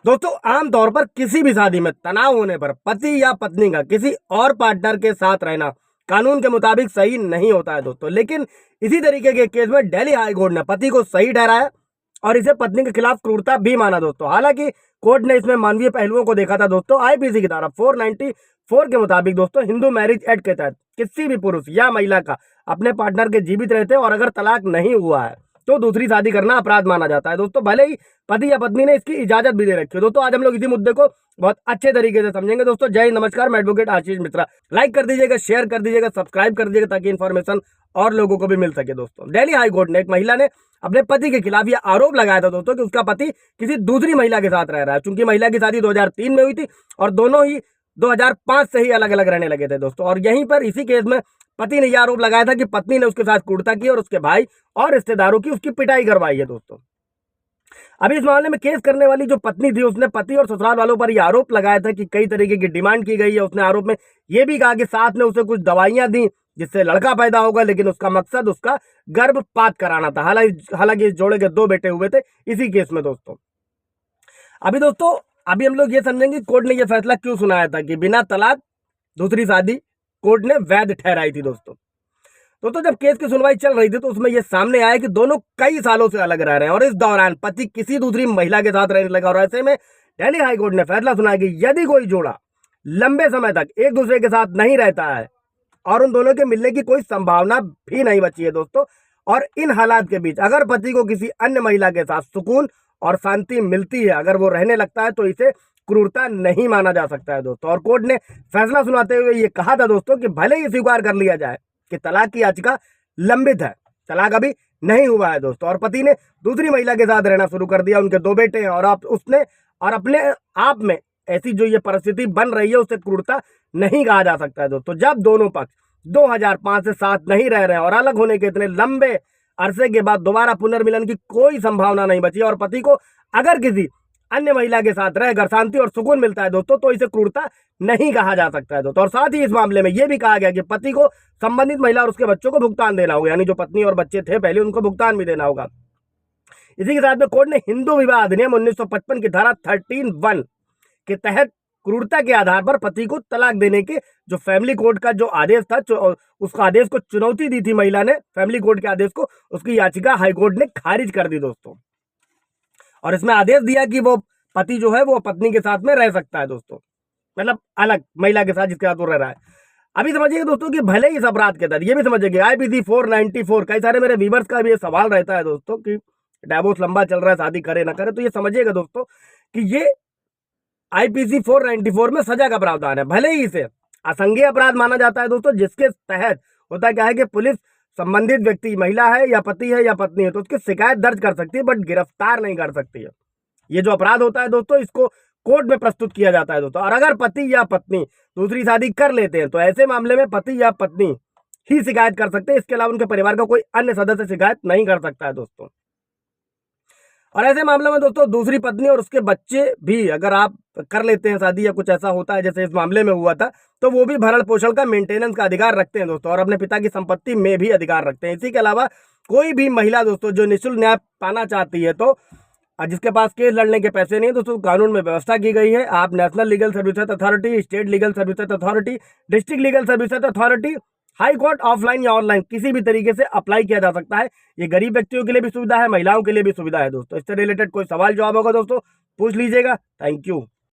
दोस्तों आमतौर पर किसी भी शादी में तनाव होने पर पति या पत्नी का किसी और पार्टनर के साथ रहना कानून के मुताबिक सही नहीं होता है दोस्तों। लेकिन इसी तरीके के केस में दिल्ली हाई कोर्ट ने पति को सही ठहराया और इसे पत्नी के खिलाफ क्रूरता भी माना दोस्तों। हालांकि कोर्ट ने इसमें मानवीय पहलुओं को देखा था दोस्तों। आईपीसी की धारा 494 के मुताबिक दोस्तों हिंदू मैरिज एक्ट के तहत किसी भी पुरुष या महिला का अपने पार्टनर के जीवित रहते और अगर तलाक नहीं हुआ है तो दूसरी शादी करना अपराध माना जाता है दोस्तों, भले ही पति या पत्नी ने इसकी इजाजत भी दे रखी है दोस्तों। आज हम लोग इसी मुद्दे को बहुत अच्छे तरीके से समझेंगे दोस्तों। जय हिंद, नमस्कार, मैं एडवोकेट आशीष मिश्रा। लाइक कर दीजिएगा, शेयर कर दीजिएगा, सब्सक्राइब कर दीजिएगा ताकि इन्फॉर्मेशन और लोगों को भी मिल सके दोस्तों। दिल्ली हाई कोर्ट ने एक महिला ने अपने पति के खिलाफ यह आरोप लगाया था दोस्तों कि उसका पति किसी दूसरी महिला के साथ रह रहा है। चूंकि महिला की शादी 2003 में हुई थी और दोनों ही 2005 से ही अलग अलग रहने लगे थे दोस्तों। और यहीं पर इसी केस में पति ने यह आरोप लगाया था कि पत्नी ने उसके साथ क्रूरता की और उसके भाई और रिश्तेदारों की उसकी पिटाई करवाई है दोस्तों। अभी इस मामले में केस करने वाली जो पत्नी थी उसने पति और ससुराल वालों पर यह आरोप लगाया था कि कई तरीके की डिमांड की गई है। उसने आरोप में यह भी कहा कि साथ में उसे कुछ दवाइयां दी जिससे लड़का पैदा होगा, लेकिन उसका मकसद उसका गर्भपात कराना था। हालांकि इस जोड़े के 2 बेटे हुए थे इसी केस में दोस्तों। अभी हम लोग ये समझेंगे कोर्ट ने यह फैसला क्यों सुनाया था कि बिना तलाक दूसरी शादी कोर्ट ने वैध ठहराई थी दोस्तों। जब केस की सुनवाई चल रही थी तो उसमें यह सामने आया कि दोनों कई सालों से अलग रह रहे हैं और इस दौरान पति किसी दूसरी महिला के साथ रहने लगा। और ऐसे में दिल्ली हाई कोर्ट ने फैसला सुनाया कि यदि कोई जोड़ा लंबे समय तक एक दूसरे के साथ नहीं रहता है और उन दोनों के मिलने की कोई संभावना भी नहीं बची है दोस्तों, और इन हालात के बीच अगर पति को किसी अन्य महिला के साथ सुकून और शांति मिलती है, अगर वो रहने लगता है, तो इसे क्रूरता नहीं माना जा सकता है दोस्तों। और कोर्ट ने फैसला सुनाते हुए ये कहा था दोस्तों कि भले ही स्वीकार कर लिया जाए कि तलाक की याचिका लंबित है, तलाक अभी नहीं हुआ है दोस्तों, और पति ने दूसरी महिला के साथ रहना शुरू कर दिया, उनके 2 बेटे हैं, और उसने और अपने आप में ऐसी जो ये परिस्थिति बन रही है उसे क्रूरता नहीं कहा जा सकता है दोस्तों। जब दोनों पक्ष 2005 से साथ नहीं रह रहे हैं और अलग होने के इतने लंबे अरसे के बाद दोबारा पुनर्मिलन की कोई संभावना नहीं बची और पति को अगर किसी अन्य महिला के साथ रहकर शांति और सुकून मिलता है दोस्तों, तो इसे क्रूरता नहीं कहा जा सकता है दोस्तों। और साथ ही इस मामले में यह भी कहा गया कि पति को संबंधित महिला और उसके बच्चों को भुगतान देना होगा, यानी जो पत्नी और बच्चे थे पहले उनको भुगतान भी देना होगा। इसी के साथ में कोर्ट ने हिंदू विवाह अधिनियम 1955 की धारा 13(1) के तहत क्रूरता के आधार पर पति को तलाक देने के जो फैमिली कोर्ट का जो आदेश था, उस आदेश को चुनौती दी थी महिला ने, फैमिली कोर्ट के आदेश को, उसकी याचिका हाईकोर्ट ने खारिज कर दी दोस्तों। और इसमें आदेश दिया कि वो पति जो है वो पत्नी के साथ में रह सकता है दोस्तों, मतलब अलग महिला के साथ जिसके साथ वो रह रहा है। अभी समझिए दोस्तों कि भले ही इस अपराध के तहत ये भी समझिए आईपीसी 494, कई सारे मेरे व्यूअर्स का भी ये सवाल रहता है दोस्तों कि डाइवोर्स लंबा चल रहा है, शादी करे ना करे, तो ये समझिएगा दोस्तों कि ये आईपीसी 494 में सजा का प्रावधान है। भले ही इसे असंज्ञेय अपराध माना जाता है दोस्तों, जिसके तहत होता क्या है कि पुलिस संबंधित व्यक्ति महिला है या पति है या पत्नी है तो उसकी शिकायत दर्ज कर सकती है, बट गिरफ्तार नहीं कर सकती है। ये जो अपराध होता है दोस्तों इसको कोर्ट में प्रस्तुत किया जाता है दोस्तों। और अगर पति या पत्नी दूसरी शादी कर लेते हैं तो ऐसे मामले में पति या पत्नी ही शिकायत कर सकते हैं, इसके अलावा उनके परिवार का कोई अन्य सदस्य शिकायत नहीं कर सकता है दोस्तों। और ऐसे मामले में दोस्तों दूसरी पत्नी और उसके बच्चे भी अगर आप कर लेते हैं शादी या कुछ ऐसा होता है जैसे इस मामले में हुआ था, तो वो भी भरण पोषण का मेंटेनेंस का अधिकार रखते हैं दोस्तों, और अपने पिता की संपत्ति में भी अधिकार रखते हैं। इसी के अलावा कोई भी महिला दोस्तों जो निःशुल्क न्याय पाना चाहती है, तो जिसके पास केस लड़ने के पैसे नहीं है दोस्तों, कानून में व्यवस्था की गई है। आप national legal services authority, state legal services authority, district legal services authority, high court offline या ऑनलाइन किसी भी तरीके से अप्लाई किया जा सकता है। ये गरीब व्यक्तियों के लिए भी सुविधा है, महिलाओं के लिए भी सुविधा है दोस्तों। इससे रिलेटेड कोई सवाल जवाब होगा दोस्तों पूछ लीजिएगा। Thank you.